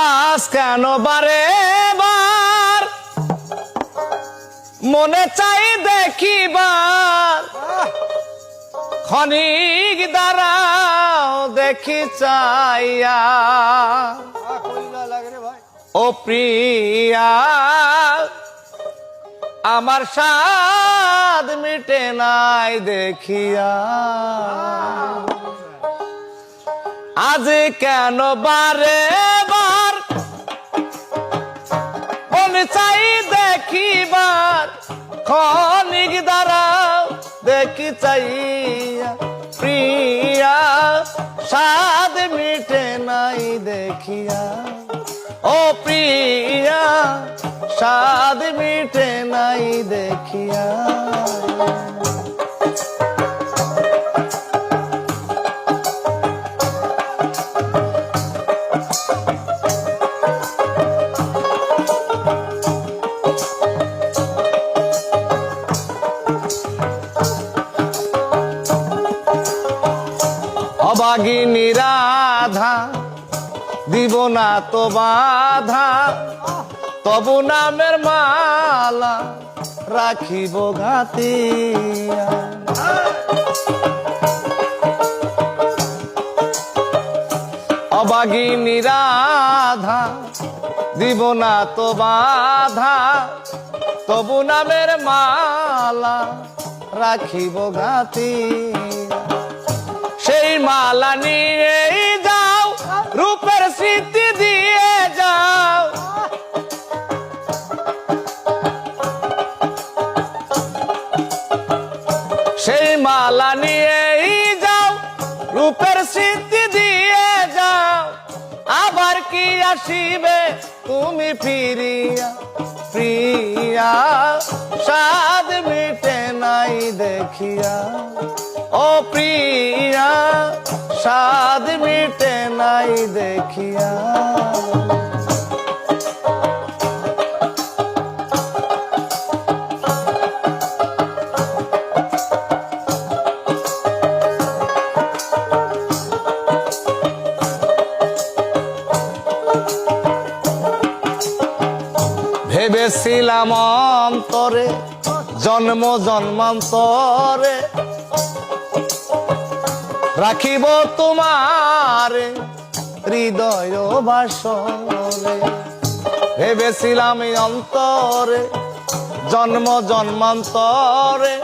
আজ কেন বারে বার মনে চাই দেখিবার, ক্ষণিক দাঁড়াও দেখি চাইয়া। ও প্রিয়া আমার সাদ মিটে নাই দেখিয়া, আজ কেন বারে বার মনে চাই দেখিবার, ক্ষণিক দাঁড়াও দেখি চাইয়া। প্রিয়া সাদ মিটে নাই দেখিয়া, ও প্রিয়া সাদ মিটে নাই দেখিয়া। অবাগিনী রাধা দিব না তো বাধা, তবু নামের মালা রাখিব ঘাতিয়া। অবাগিনী রাধা দিব না তো বাধা, তবু নামের মালা রাখিব ঘাতিয়া। সেই মালা নিয়ে যাও রূপের স্মৃতি দিয়ে যাও, সেই মালা নিয়ে যাও রূপের স্মৃতি দিয়ে যাও। আবার কি আসিবে তুমি ফিরিয়া, প্রিয়া সাদ মিটে নাই দেখিয়া। ও প্রিয়া সাদ মিটে নাই দেখিয়া। ভেবেছিলাম অন্তরে জন্ম জন্মান্তরে রাখিব তোমার হৃদয় বাসরে। ভেবেছিলাম অন্তরে জন্ম জন্মান্তরে